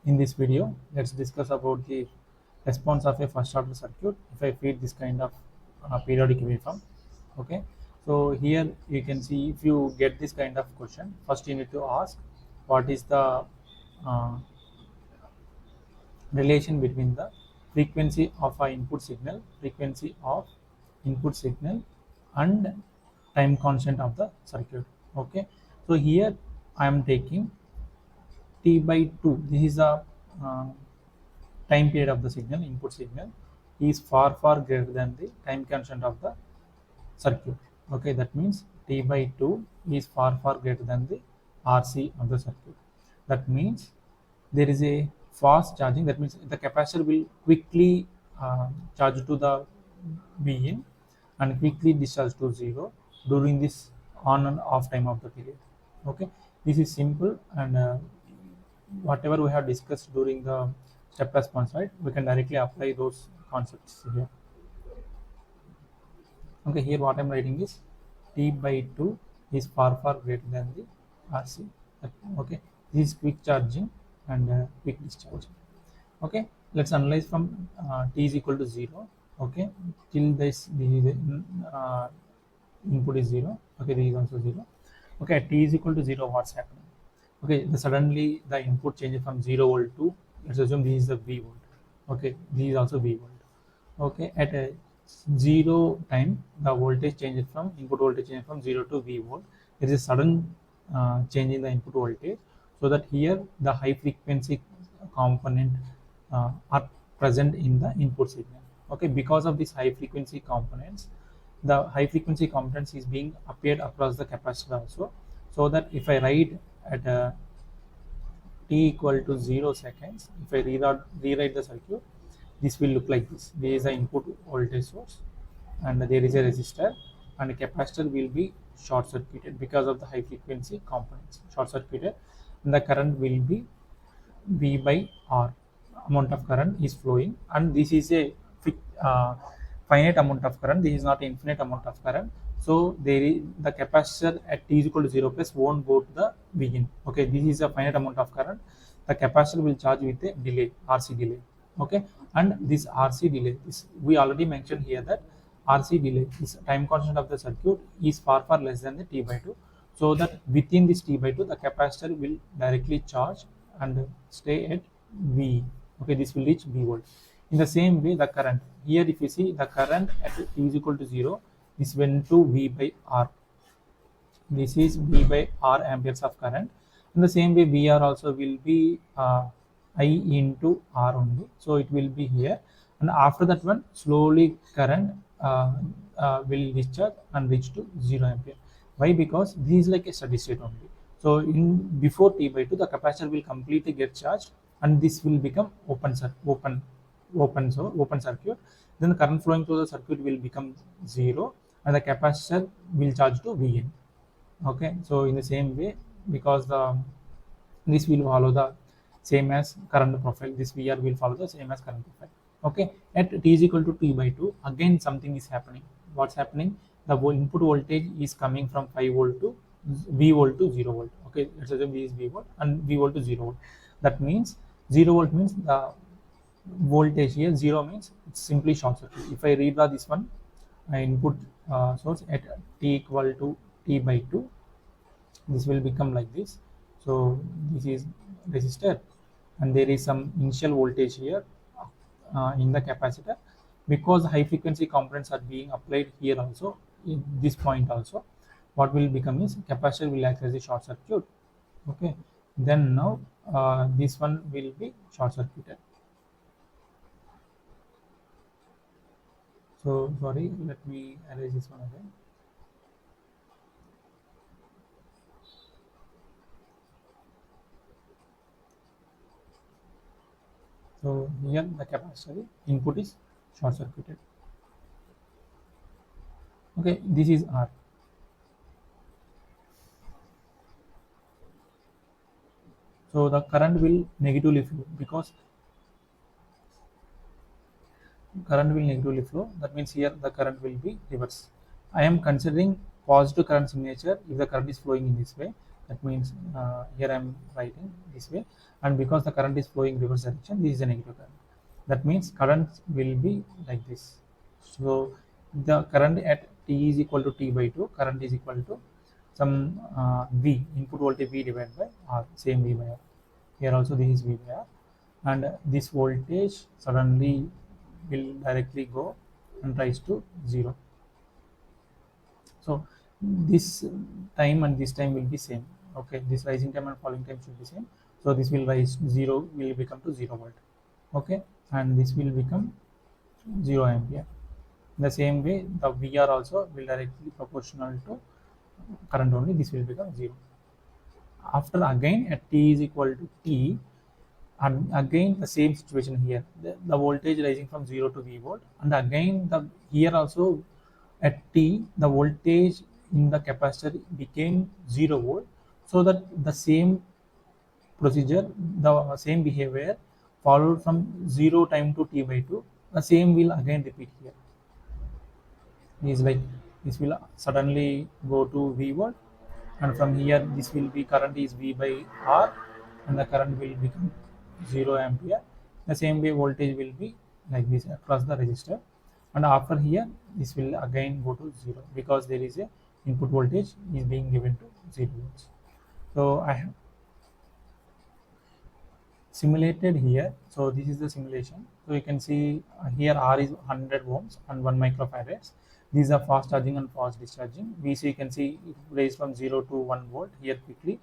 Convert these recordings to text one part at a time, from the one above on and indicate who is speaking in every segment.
Speaker 1: In this video, let's discuss about the response of a first order circuit if I feed this kind of periodic waveform. Okay, so here you can see, if you get this kind of question, first you need to ask what is the uh, relation between the frequency of a input signal and time constant of the circuit. Okay, so here I am taking t by 2. This is the uh, time period of the signal, input signal is far greater than the time constant of the circuit. Okay, that means t by 2 is far greater than the RC of the circuit. That means there is a fast charging. That means the capacitor will quickly charge to the Vin and quickly discharge to zero during this on and off time of the period. Okay, this is simple, and whatever we have discussed during the step response, right, we can directly apply those concepts here. Okay, here what I'm writing is t by 2 is far greater than the RC. Okay, this is quick charging and quick discharge. Okay, let's analyze from t is equal to 0. Okay, till this is input is 0. Okay, this is also 0. Okay, at t is equal to 0, what's happening? Okay, suddenly the input changes from 0 volt to, let's assume this is the V volt. Okay, this is also V volt. Okay, at a 0 time the voltage changes from, input voltage changes from 0 to V volt. There is a sudden change in the input voltage, so that here the high frequency component are present in the input signal. Okay, because of this high frequency components, the high frequency components is being appeared across the capacitor also, so that if I write at t equal to 0 seconds, if I rewrite the circuit, this will look like this. There is an input voltage source and there is a resistor, and a capacitor will be short circuited because of the high frequency components short circuited, and the current will be V by R. Amount of current is flowing, and this is a finite amount of current. This is not infinite amount of current. So there is the capacitor at t is equal to 0 plus won't go to the Vin. Okay, this is a finite amount of current. The capacitor will charge with a delay, RC delay. Okay, and this RC delay, we already mentioned here that RC delay, this time constant of the circuit, is far less than the t by 2. So that within this t by 2, the capacitor will directly charge and stay at V. Okay, this will reach V volt. In the same way, the current here, if you see the current at t is equal to 0, this went to V by R. This is V by R amperes of current. In the same way, VR also will be I into R only. So it will be here, and after that one, slowly current will discharge and reach to 0 ampere. Why? Because this is like a steady state only. So in before t by 2, the capacitor will completely get charged, and this will become open circuit. Then the current flowing through the circuit will become 0, and the capacitor will charge to Vn. Okay, so in the same way, because this will follow the same as current profile, this VR will follow the same as current profile. Okay, at t is equal to t by 2, again something is happening. What's happening? The input voltage is coming from 5 volt to V volt to 0 volt. Okay, let's assume this is V volt and V volt to 0 volt. That means 0 volt means the voltage here, 0 means it's simply short circuit. If I redraw this one, input source at t equal to t by 2, this will become like this. So this is resistor, and there is some initial voltage here in the capacitor. Because high frequency components are being applied here also, in this point also, what will become is capacitor will act as a short circuit. Okay, then now this one will be short circuited. So sorry, let me erase this one again. So here the capacitor input is short circuited. Okay, this is R. So the current will negatively flow, because current will negatively flow. That means here the current will be reverse. I am considering positive current signature if the current is flowing in this way. That means here I am writing this way, and because the current is flowing reverse direction, this is a negative current. That means current will be like this. So the current at t is equal to t by 2, current is equal to some v, input voltage v divided by r, same v by r. Here also this is v by r, and this voltage suddenly will directly go and rise to 0. So this time and this time will be same. Okay, this rising time and falling time should be same. So this will rise 0, will become to 0 volt. Okay, and this will become 0 ampere. In the same way, the VR also will directly proportional to current only. This will become 0. After again at t is equal to t, and again the same situation here. The voltage rising from 0 to V volt, and again the here also at t the voltage in the capacitor became 0 volt, so that the same procedure, the same behavior followed from 0 time to t by 2, the same will again repeat here. Is like this will suddenly go to V volt, and from here this will be current is V by R, and the current will become 0 ampere. The same way voltage will be like this across the resistor, and after here this will again go to 0 because there is a input voltage is being given to 0 volts. So I have simulated here. So this is the simulation. So you can see here R is 100 ohms and 1 microfarads. These are fast charging and fast discharging. You can see it raised from 0 to 1 volt here quickly.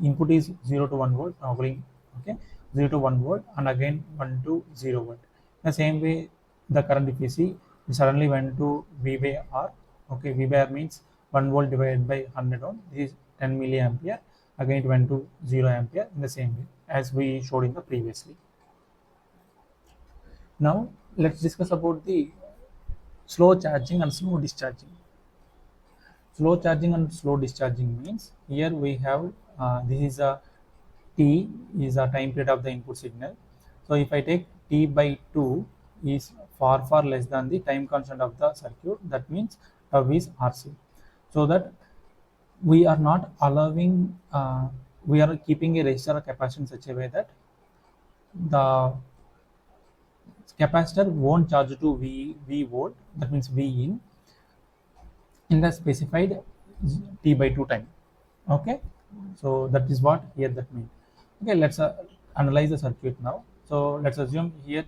Speaker 1: Input is 0 to 1 volt toggling. Okay, 0 to 1 volt, and again 1 to 0 volt. The same way the current, if you see, it suddenly went to V by R. Okay, V by R means 1 volt divided by 100 ohm. This is 10 milliampere. Again it went to 0 ampere in the same way as we showed in the previously. Now let's discuss about the slow charging and slow discharging. Slow charging and slow discharging means here we have this is a t is a time period of the input signal. So if I take t by 2 is far less than the time constant of the circuit, that means tau is RC. So that we are not allowing, we are keeping a resistor or capacitor in such a way that the capacitor won't charge to V volt, that means V in the specified t by 2 time. Okay, so that is what here that means. Okay, let's analyze the circuit now. So let's assume here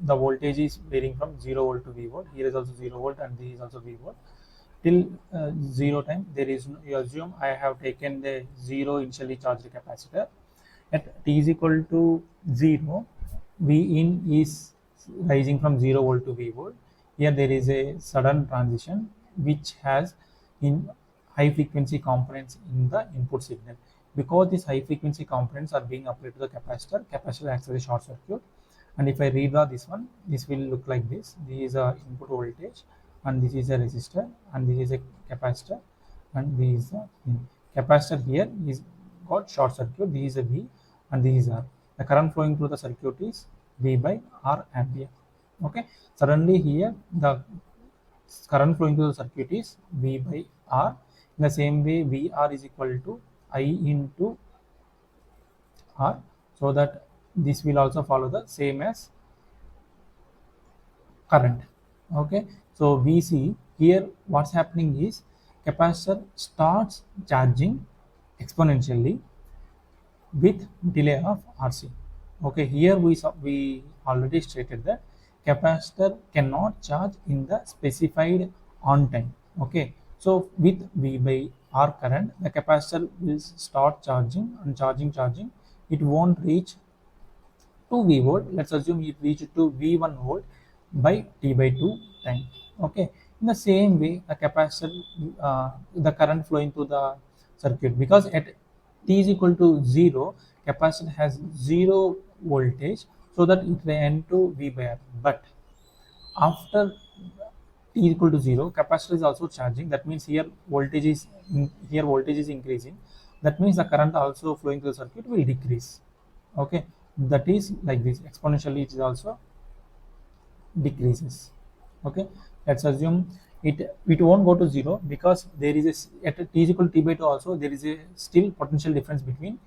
Speaker 1: the voltage is varying from 0 volt to V volt. Here is also 0 volt, and this is also V volt. Till 0 time, there is no, you assume I have taken the 0 initially charged capacitor. At t is equal to 0, V in is rising from 0 volt to V volt. Here there is a sudden transition which has in high frequency components in the input signal. Because these high frequency components are being applied to the capacitor, capacitor acts as a short circuit. And if I redraw this one, this will look like this. This is a input voltage, and this is a resistor, and this is a capacitor, and this is a capacitor here is got short circuit. This is a V, and this is R. The current flowing through the circuit is V by R ampere. Okay, suddenly here the current flowing through the circuit is V by R. In the same way, VR is equal to I into R, so that this will also follow the same as current. Okay, so we see here what's happening is capacitor starts charging exponentially with delay of RC. Okay, here we already stated that capacitor cannot charge in the specified on time. Okay, so with V by R current, the capacitor will start charging and charging. It won't reach to V volt. Let's assume it reached to V1 volt by t by 2 time. Okay, in the same way, the capacitor, the current flowing through the circuit, because at t is equal to 0, capacitor has 0 voltage, so that it will end to V by R. But after t is equal to 0, capacitor is also charging. That means here voltage is increasing. That means the current also flowing through the circuit will decrease. Okay, that is like this. Exponentially, it is also decreases. Okay, let's assume it won't go to 0 because there is at t is equal to t by 2 also there is a still potential difference between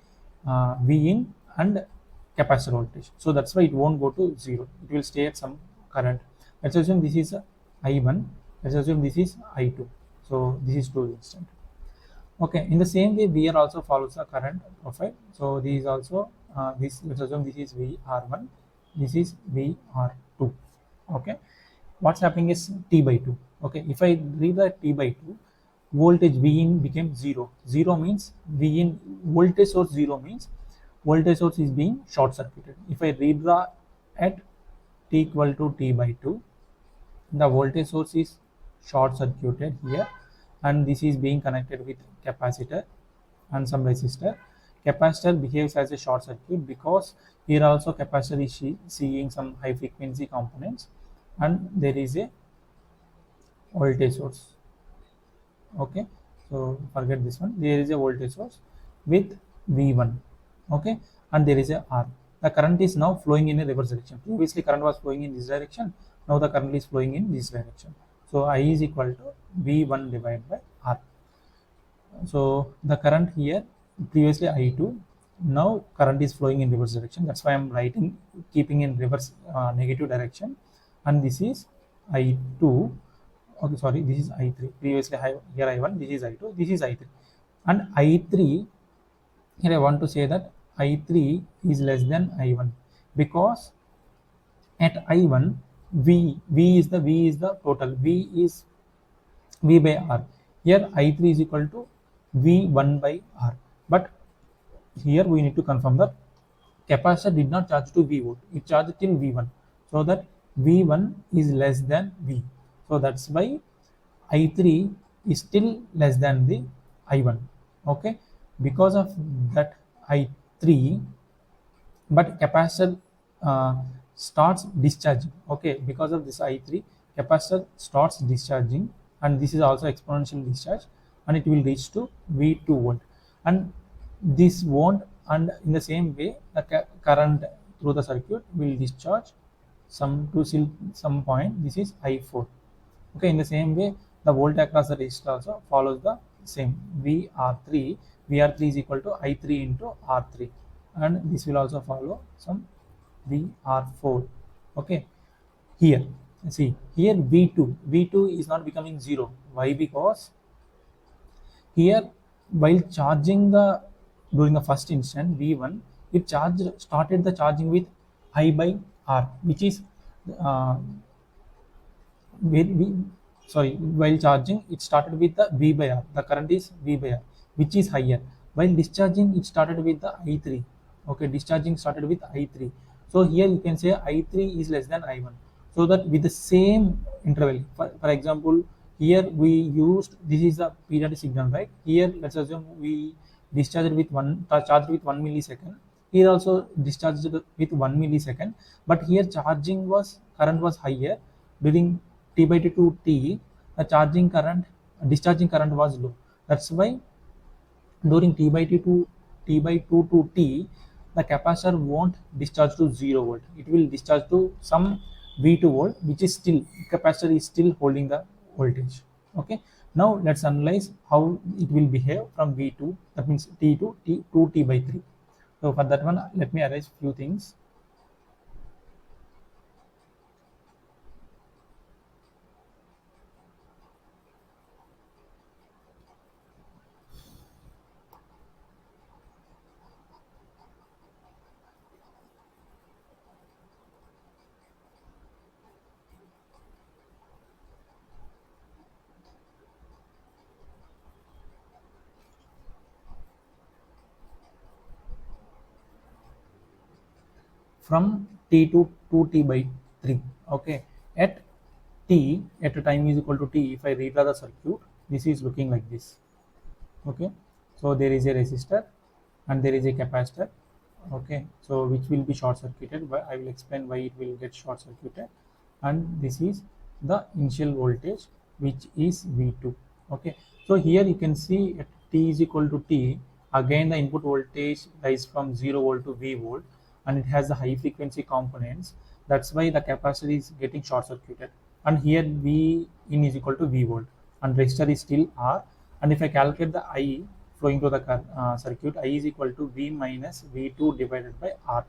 Speaker 1: V in and capacitor voltage. So that's why it won't go to 0. It will stay at some current. Let's assume this is I1. Let's assume this is I2. So this is 2 instant. Okay, in the same way, VR also follows the current profile. So this is also this. Let's assume this is VR1, this is VR2. Okay, what's happening is T by 2. Okay, if I read the T by 2, voltage V in became 0. 0 means V in voltage source 0 means voltage source is being short circuited. If I read the at T equal to T by 2, the voltage source is short circuited here, and this is being connected with capacitor and some resistor. Capacitor behaves as a short circuit because here also capacitor is seeing some high frequency components, and there is a voltage source. Okay, so forget this one. There is a voltage source with V1. Okay, and there is a R. The current is now flowing in a reverse direction. Previously current was flowing in this direction, now the current is flowing in this direction. So I is equal to V1 divided by R. So the current here, previously I2, now current is flowing in reverse direction. That's why I'm writing, keeping in reverse negative direction. And this is I2. Okay, sorry, this is I3. Previously here I1, this is I2, this is I3. And I3, here I want to say that I3 is less than I1 because at I1, V is the total. V is V by R. Here I3 is equal to V1 by R. But here we need to confirm that capacitor did not charge to V volt. It charged till V1. So that V1 is less than V. So that's why I3 is still less than the I1. Okay. Because of that I3, but capacitor starts discharging. Okay, because of this I3, capacitor starts discharging, and this is also exponential discharge, and it will reach to V2 volt, and this won't, and in the same way the current through the circuit will discharge some point. This is I4. Okay, in the same way the voltage across the resistor also follows the same. VR3 is equal to I3 into R3, and this will also follow some VR4. Okay, here see, here V2 is not becoming 0. Why? Because here while charging the during the first instant V1, it started the charging with I by R, which is uh, while charging it started with the V by R. The current is V by R, which is higher. While discharging it started with the I3. Okay, discharging started with I3. So here you can say I3 is less than I1. So that with the same interval, for example, here we used, this is the periodic signal, right? Here let's assume we discharged with charged with 1 millisecond. Here also discharged with 1 millisecond, but here current was higher during T by 2 to T. The discharging current was low. That's why during T by 2 to T, the capacitor won't discharge to 0 volt. It will discharge to some V2 volt, which is still, capacitor is still holding the voltage. Okay. Now let's analyze how it will behave from V2, that means T to T by 3. So for that one, let me arrange few things. From T to 2T by 3. Okay, at T, at a time is equal to T, if I redraw the circuit, this is looking like this. Okay, so there is a resistor and there is a capacitor. Okay, so which will be short circuited, but I will explain why it will get short circuited. And this is the initial voltage, which is V2. Okay, so here you can see at T is equal to T, again the input voltage rise from 0 volt to V volt, and it has the high frequency components. That's why the capacitor is getting short circuited. and here V in is equal to V volt, and resistor is still R. And if I calculate the I flowing through the circuit, I is equal to V minus V2 divided by R.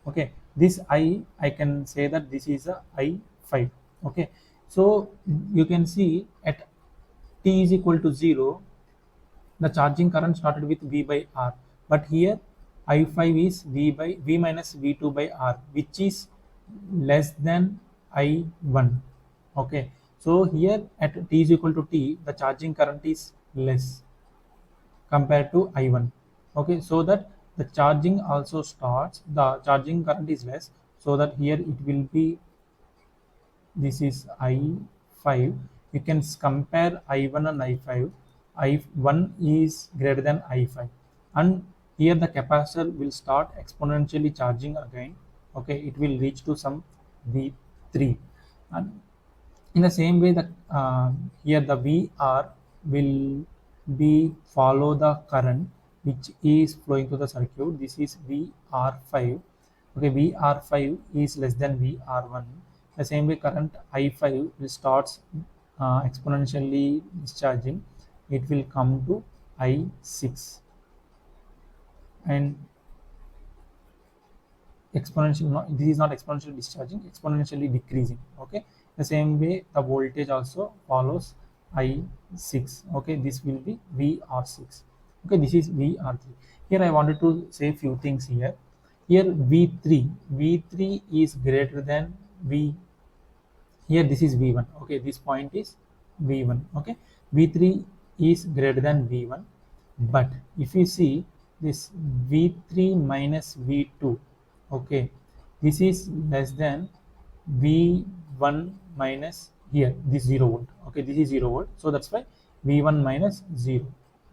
Speaker 1: Okay, this I can say that this is a I5. Okay, so you can see at t is equal to 0, the charging current started with V by R, but here I5 is V minus V2 by R, which is less than I1. Okay, so here at t is equal to t, the charging current is less compared to I1. Okay, so that the charging also starts, the charging current is less, so that here it will be, this is I5. You can compare I1 and I5. I1 is greater than I5, and here the capacitor will start exponentially charging again. Okay, it will reach to some V3, and in the same way that here the VR will be follow the current which is flowing to the circuit. This is VR5. Okay, VR5 is less than VR1. The same way current I5 will starts exponentially discharging. It will come to I6, and exponential, not, this is not exponentially discharging, exponentially decreasing. Okay, the same way the voltage also follows I6. Okay, this will be VR6. Okay, this is VR3. Here I wanted to say few things here. Here V3 is greater than V. Here this is V1. Okay, this point is V1. Okay, V3 is greater than V1, but if you see this V3 minus V2, okay, this is less than V1 minus, here this 0 volt. Okay, this is 0 volt, so that's why V1 minus 0.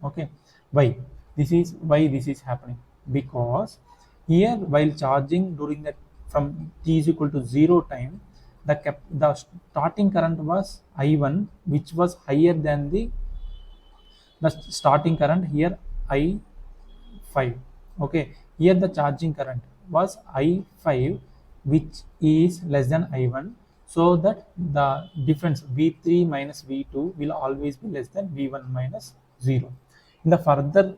Speaker 1: Okay, why this is happening? Because here while charging during that, from t is equal to 0 time, the starting current was I1, which was higher than the starting current here I5. Okay, here the charging current was I5, which is less than I1, so that the difference V3 minus V2 will always be less than V1 minus 0. In the further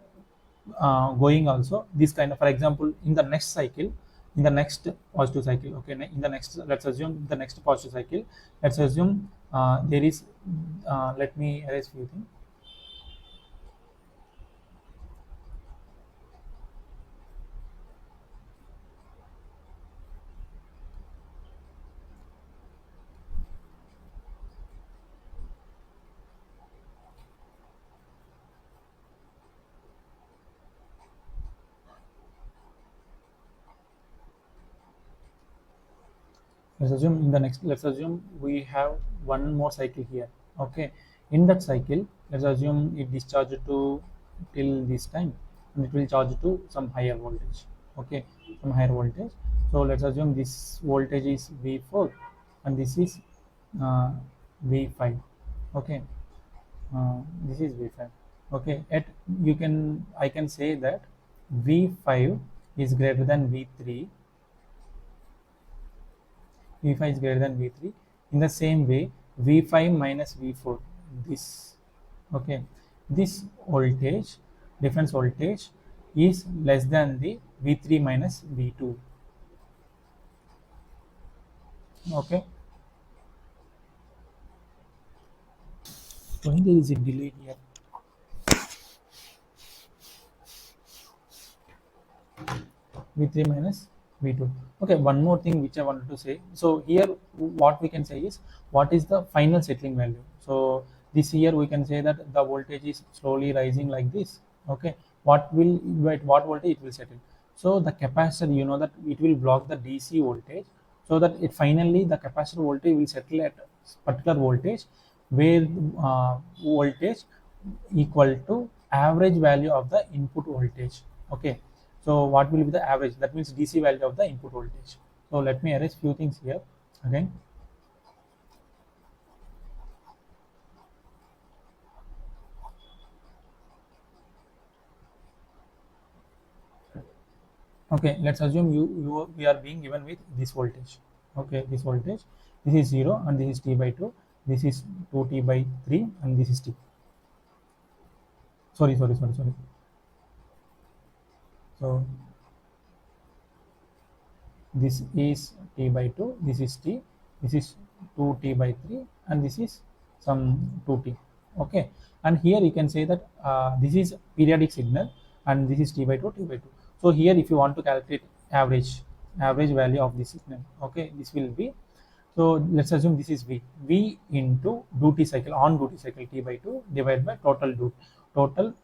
Speaker 1: going also, this kind of, for example, in the next cycle, in the next positive cycle, okay, in the next, let's assume the next positive cycle, let's assume there is, let me erase few things. Let's assume in the next, let's assume we have one more cycle here. Okay, in that cycle, let's assume it discharged to till this time, and it will charge to some higher voltage. Okay, some higher voltage. So let's assume this voltage is V4, and this is uh, V5. Okay, this is V5. Okay, at, you can, I can say that V5 is greater than V3. V5 is greater than V3. In the same way, V5 minus V4, this, okay, this voltage, difference voltage is less than the V3 minus V2. Okay, why there is a delay here? V3 minus V2. Okay, one more thing which I wanted to say. So here what we can say is, what is the final settling value? So this here we can say that the voltage is slowly rising like this. Okay, what will, at what voltage it will settle? So the capacitor, you know that it will block the DC voltage, so that it finally the capacitor voltage will settle at particular voltage, where voltage equal to average value of the input voltage. Okay, so what will be the average? That means DC value of the input voltage. So let me erase few things here again. Okay, let's assume we are being given with this voltage. Okay, this voltage. this is 0 and this is t by 2, this is 2t by 3 and this is t. Sorry. So this is t by 2, this is t, this is 2t by 3 and this is some 2t. Okay, and here you can say that this is periodic signal and this is t by 2, t by 2. So here if you want to calculate average value of the signal, okay, this will be, so let's assume this is v into duty cycle, on duty cycle t by 2 divided by total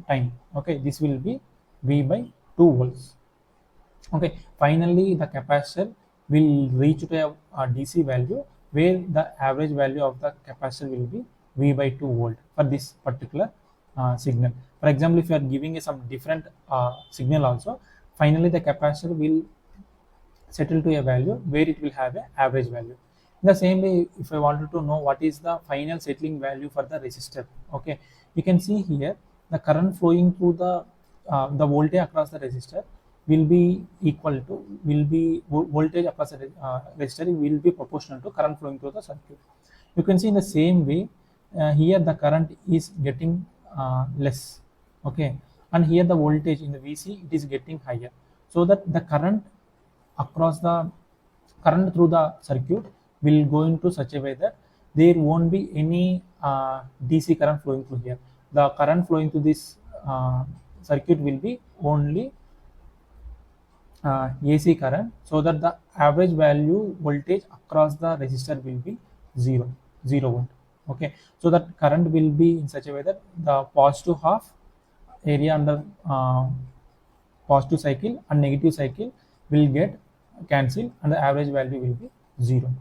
Speaker 1: time. Okay, this will be v by 2 volts. Okay, finally the capacitor will reach to a DC value where the average value of the capacitor will be V by 2 volt for this particular signal. For example, if you are giving some different signal also, finally the capacitor will settle to a value where it will have an average value. In the same way, if I wanted to know what is the final settling value for the resistor, okay, you can see here the current flowing through the voltage across the resistor will be equal to, voltage across the resistor will be proportional to current flowing through the circuit. You can see in the same way, here the current is getting less, okay, and here the voltage in the VC it is getting higher, so that the current through the circuit will go into such a way that there won't be any DC current flowing through here. The current flowing through this circuit will be only AC current, so that the average value voltage across the resistor will be 0 volt. Okay, so that current will be in such a way that the positive half area under positive cycle and negative cycle will get cancelled and the average value will be 0.